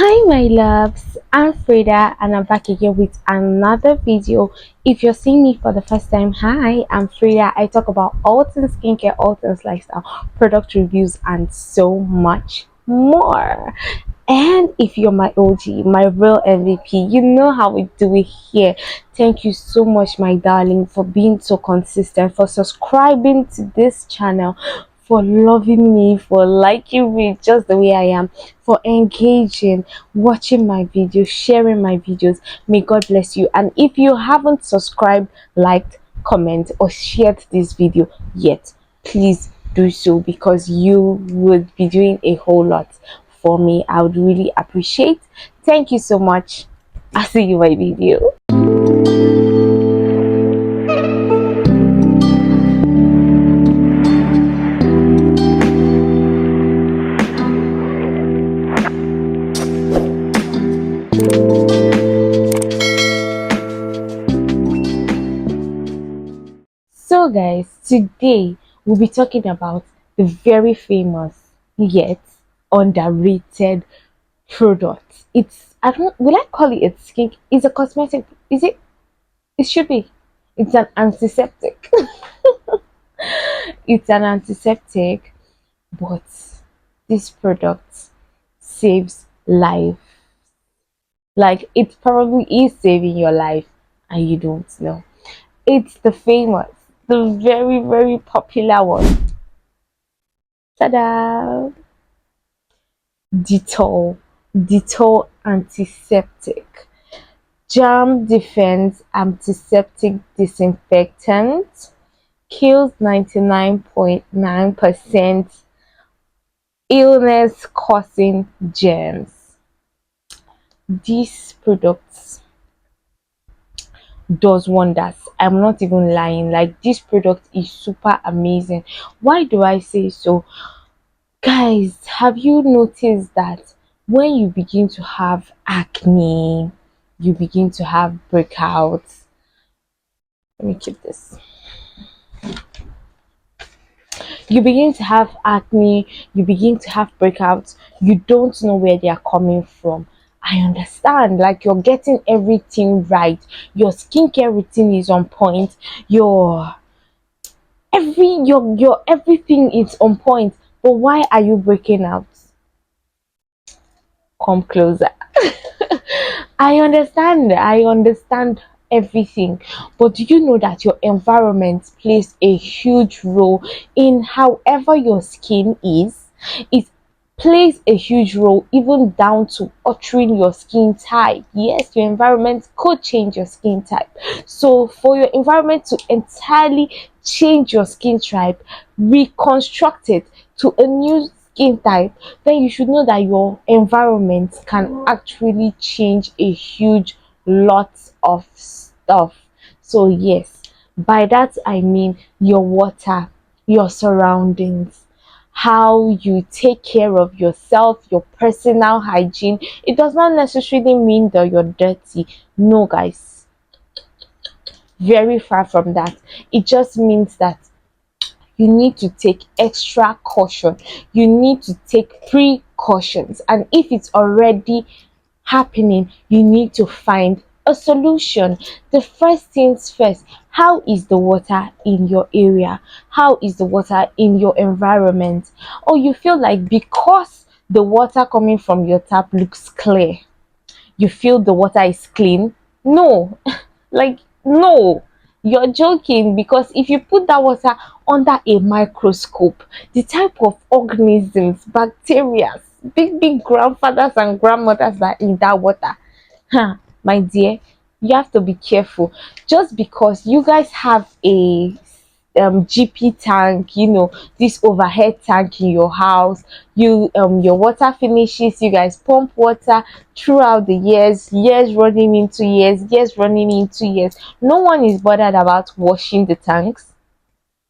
Hi my loves, I'm Frida and I'm back again with another video. If you're seeing me for the first time, hi, I'm Frida. I talk about all things skincare, all things lifestyle, product reviews and so much more. And if you're my OG, my real MVP, you know how we do it here. Thank you so much my darling for being so consistent, for subscribing to this channel, for loving me, for liking me just the way I am, for engaging, watching my videos, sharing my videos. May God bless you. And if you haven't subscribed, liked, comment or shared this video yet, please do so because you would be doing a whole lot for me. I would really appreciate. Thank you so much. I'll see you in my video. So guys, today we'll be talking about the very famous yet underrated product. It's, I don't, will I call it a skin? It's a cosmetic. Is it? It should be. It's an antiseptic. It's an antiseptic, but this product saves life. Like it probably is saving your life and you don't know. It's the famous, the very popular one. Ta-da! Dettol. Dettol Antiseptic. Germ Defense Antiseptic Disinfectant. Kills 99.9% illness causing germs. These products does wonders. I'm not even lying. Like this product is super amazing. Why do I say so? Guys, have you noticed that when you begin to have acne, you begin to have breakouts? Let me keep this. You begin to have acne, you begin to have breakouts, you don't know where they are coming from. I understand, like you're getting everything right, your skincare routine is on point, your everything is on point, but why are you breaking out? Come closer. I understand everything, but do you know that your environment plays a huge role in however your skin is? It plays a huge role even down to altering your skin type. Yes, your environment could change your skin type. So for your environment to entirely change your skin type, reconstruct it to a new skin type, then you should know that your environment can actually change a huge lot of stuff. So yes, by that I mean your water, your surroundings, how you take care of yourself, your personal hygiene. It does not necessarily mean that you're dirty. No guys, very far from that. It just means that you need to take extra caution, you need to take precautions, and if it's already happening, you need to find a solution. The first things first, how is the water in your area? How is the water in your environment? Or you feel like because the water coming from your tap looks clear, you feel the water is clean? No. Like no, you're joking, because if you put that water under a microscope, the type of organisms, bacteria, big grandfathers and grandmothers that are in that water, huh, my dear, you have to be careful. Just because you guys have a GP tank, you know, this overhead tank in your house, you your water finishes, you guys pump water throughout the years running into years running into years, no one is bothered about washing the tanks.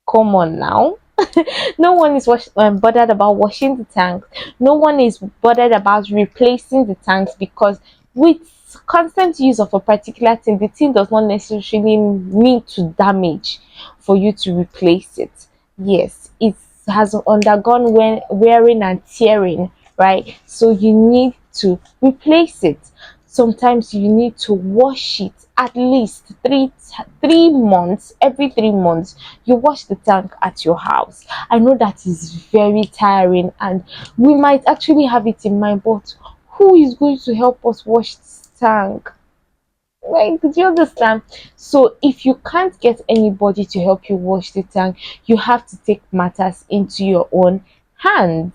Come on now. No one is bothered about washing the tanks, no one is bothered about replacing the tanks, because with constant use of a particular thing, the thing does not necessarily need to damage for you to replace it. Yes, it has undergone when wearing and tearing, right? So you need to replace it. Sometimes you need to wash it at least 3 months. Every 3 months you wash the tank at your house. I know that is very tiring, and we might actually have it in mind, but who is going to help us wash this tank? Like, do you understand? So if you can't get anybody to help you wash the tank, you have to take matters into your own hands.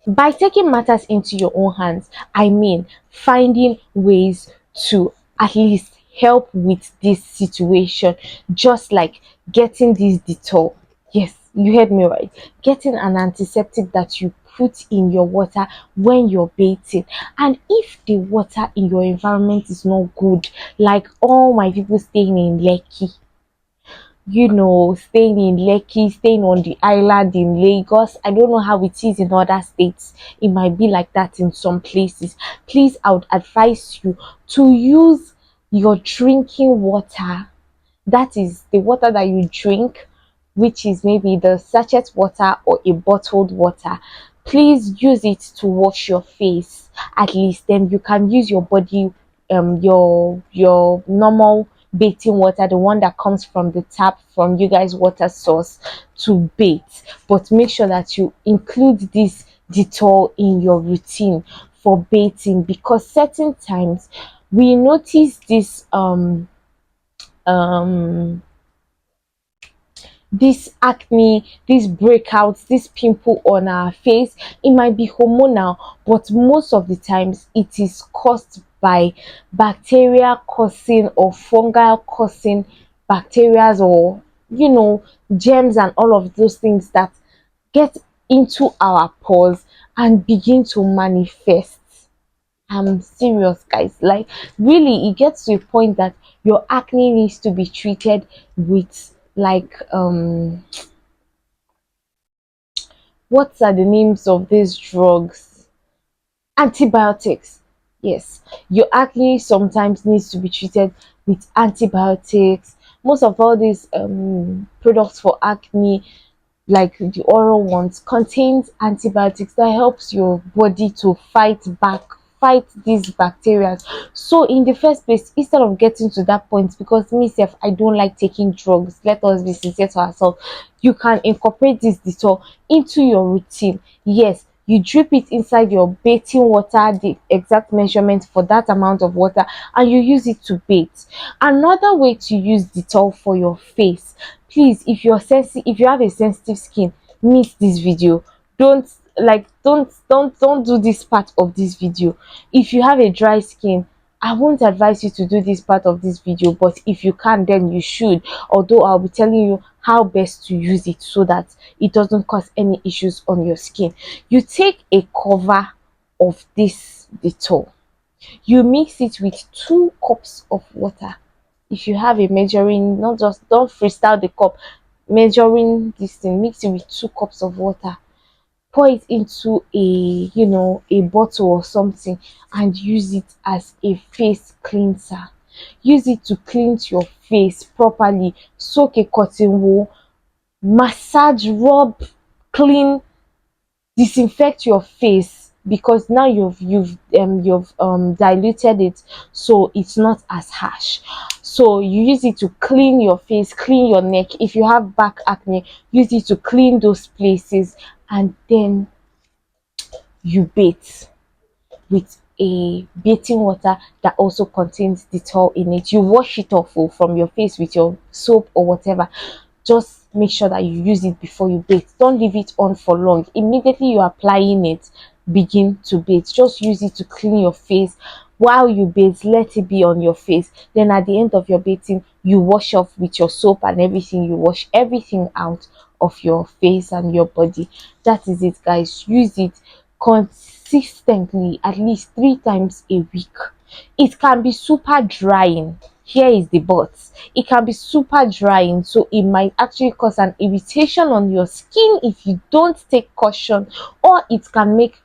By taking matters into your own hands, I mean finding ways to at least help with this situation, just like getting this Dettol. Yes, you heard me right. Getting an antiseptic that you put in your water when you're bathing. And if the water in your environment is not good, like all my people staying in Lekki, staying in Lekki, staying on the island in Lagos. I don't know how it is in other states. It might be like that in some places. Please, I would advise you to use your drinking water. That is the water that you drink, which is maybe the sachet water or a bottled water. Please use it to wash your face. At least then you can use your body, your normal bathing water, the one that comes from the tap from you guys water source, to bathe. But make sure that you include this Dettol in your routine for bathing, because certain times we notice um this acne, this breakouts, this pimple on our face. It might be hormonal, but most of the times it is caused by bacteria causing or fungal causing bacteria, or germs and all of those things that get into our pores and begin to manifest. I'm serious, guys. Like, really, it gets to a point that your acne needs to be treated with, like, what are the names of these drugs? Antibiotics. Yes, your acne sometimes needs to be treated with antibiotics. Most of all these products for acne, like the oral ones, contains antibiotics that helps your body to fight these bacteria. So in the first place, instead of getting to that point, because myself, I don't like taking drugs, let us be sincere to ourselves, you can incorporate this Dettol into your routine. Yes, you drip it inside your bathing water, the exact measurement for that amount of water, and you use it to bathe. Another way to use Dettol for your face, please, if you have a sensitive skin, miss this video. Don't do this part of this video. If you have a dry skin, I won't advise you to do this part of this video, but if you can, then you should. Although I'll be telling you how best to use it so that it doesn't cause any issues on your skin. You take a cover of this Dettol, you mix it with 2 cups of water. If you have a measuring, not just, don't freestyle the cup, measuring this thing, mix it with 2 cups of water, pour it into a bottle or something, and use it as a face cleanser. Use it to cleanse your face properly. Soak a cotton wool, massage, rub, clean, disinfect your face, because now you've diluted it, so it's not as harsh. So you use it to clean your face, clean your neck. If you have back acne, use it to clean those places, and then you bathe with a bathing water that also contains Dettol in it. You wash it off from your face with your soap or whatever. Just make sure that you use it before you bathe. Don't leave it on for long. Immediately you're applying it, begin to bathe. Just use it to clean your face. While you bathe, let it be on your face. Then at the end of your bathing, you wash off with your soap and everything. You wash everything out of your face and your body. That is it, guys. Use it consistently, at least 3 times a week. It can be super drying. Here is the but: it can be super drying, so it might actually cause an irritation on your skin if you don't take caution, or it can make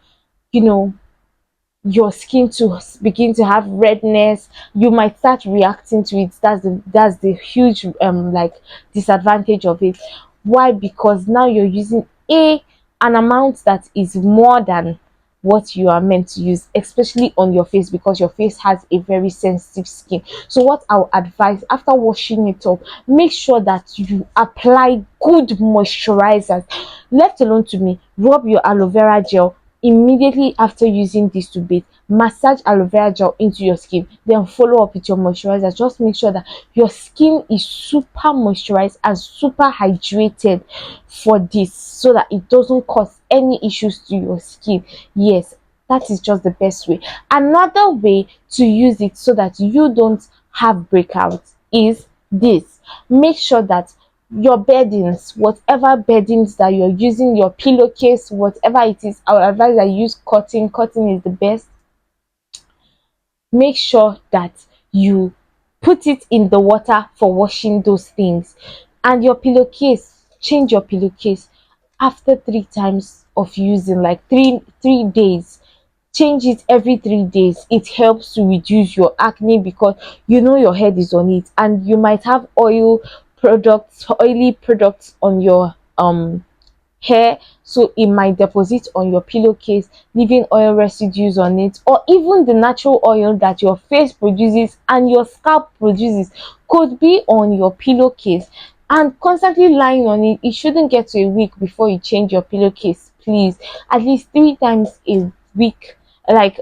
your skin to begin to have redness. You might start reacting to it. That's the huge like disadvantage of it. Why? Because now you're using an amount that is more than what you are meant to use, especially on your face, because your face has a very sensitive skin. So what I'll advise, after washing it up, make sure that you apply good moisturizers. Left alone to me, rub your aloe vera gel immediately after using this to bathe. Massage aloe vera gel into your skin, then follow up with your moisturizer. Just make sure that your skin is super moisturized and super hydrated for this, so that it doesn't cause any issues to your skin. Yes, that is just the best way. Another way to use it so that you don't have breakouts is this. Make sure that your beddings, whatever beddings that you're using, your pillowcase, whatever it is, I would advise that you use cotton. Cotton is the best. Make sure that you put it in the water for washing those things. And your pillowcase, change your pillowcase after 3 times of using, like three days. Change it every 3 days. It helps to reduce your acne, because you know your head is on it, and you might have oily products on your hair, so it might deposit on your pillowcase, leaving oil residues on it, or even the natural oil that your face produces and your scalp produces could be on your pillowcase. And constantly lying on it, it shouldn't get to a week before you change your pillowcase. Please, at least 3 times a week, like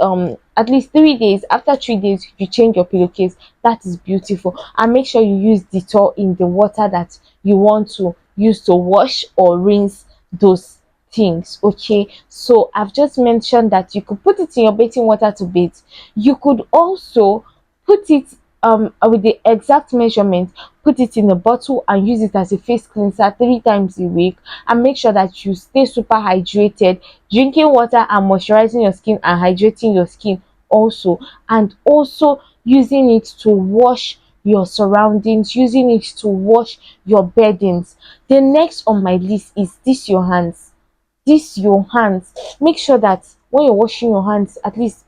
at least 3 days. After 3 days you change your pillowcase. That is beautiful. And make sure you use Dettol in the water that you want to use to wash or rinse those things. Okay, so I've just mentioned that you could put it in your bathing water to bathe. You could also put it with the exact measurement, put it in a bottle and use it as a face cleanser 3 times a week. And make sure that you stay super hydrated, drinking water and moisturizing your skin and hydrating your skin also. And also using it to wash your surroundings, using it to wash your beddings. The next on my list is this your hands. This your hands. Make sure that when you're washing your hands, at least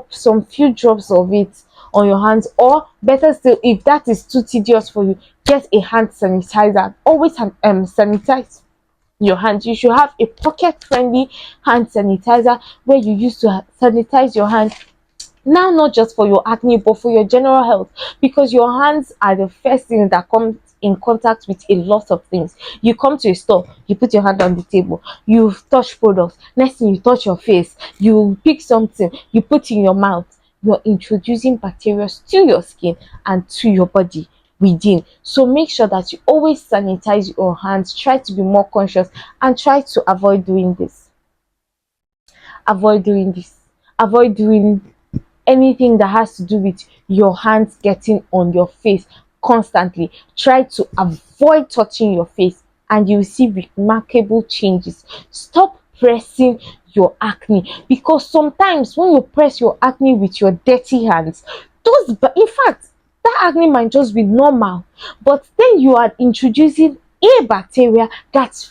some few drops of it on your hands, or better still, if that is too tedious for you, get a hand sanitizer. Always sanitize your hands. You should have a pocket friendly hand sanitizer where you use to sanitize your hands, now not just for your acne but for your general health, because your hands are the first thing that comes in contact with a lot of things. You come to a store, you put your hand on the table, you touch products, next thing you touch your face, you pick something, you put in your mouth. You're introducing bacteria to your skin and to your body within. So make sure that you always sanitize your hands. Try to be more conscious and try to avoid doing this. Avoid doing anything that has to do with your hands getting on your face constantly. Try to avoid touching your face and you will see remarkable changes. Stop pressing your acne, because sometimes when you press your acne with your dirty hands, in fact, that acne might just be normal, but then you are introducing a bacteria that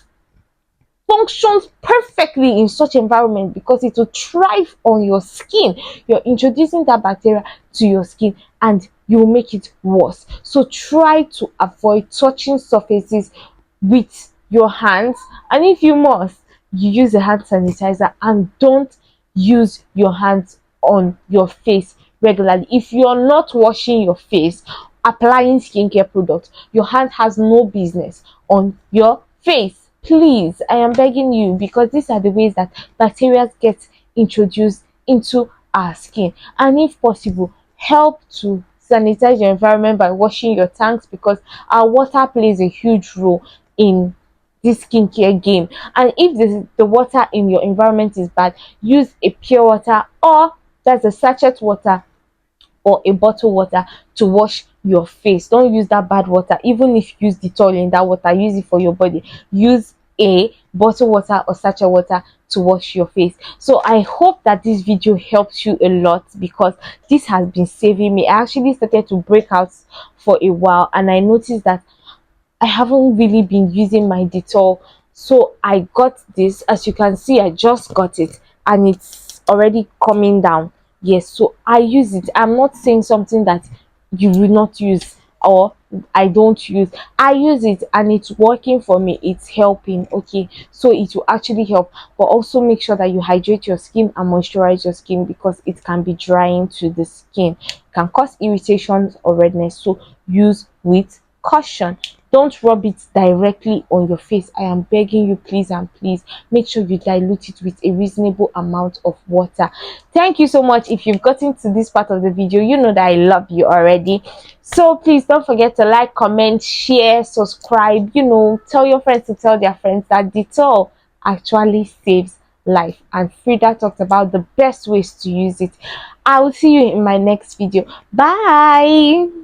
functions perfectly in such environment, because it will thrive on your skin. You're introducing that bacteria to your skin and you will make it worse. So try to avoid touching surfaces with your hands, and if you must, you use a hand sanitizer, and don't use your hands on your face regularly. If you're not washing your face, applying skincare products, your hand has no business on your face. Please, I am begging you, because these are the ways that bacteria get introduced into our skin. And if possible, help to sanitize your environment by washing your tanks, because our water plays a huge role in this skincare game. And if the water in your environment is bad, use a pure water, or that's a sachet water or a bottle water to wash your face. Don't use that bad water. Even if you use Dettol in that water, use it for your body. Use a bottle water or sachet water to wash your face. So I hope that this video helps you a lot, because this has been saving me. I actually started to break out for a while, and I noticed that I haven't really been using my Dettol. So I got this. As you can see, I just got it and it's already coming down. Yes, so I use it. I'm not saying something that you will not use, or I don't use. I use it and it's working for me, it's helping. Okay, so it will actually help. But also make sure that you hydrate your skin and moisturize your skin, because it can be drying to the skin, it can cause irritations or redness. So use with caution. Don't rub it directly on your face. I am begging you, please and please make sure you dilute it with a reasonable amount of water. Thank you so much. If you've gotten to this part of the video, you know that I love you already. So please don't forget to like, comment, share, subscribe. Tell your friends to tell their friends that Dettol actually saves life, and Frida talked about the best ways to use it. I will see you in my next video. Bye.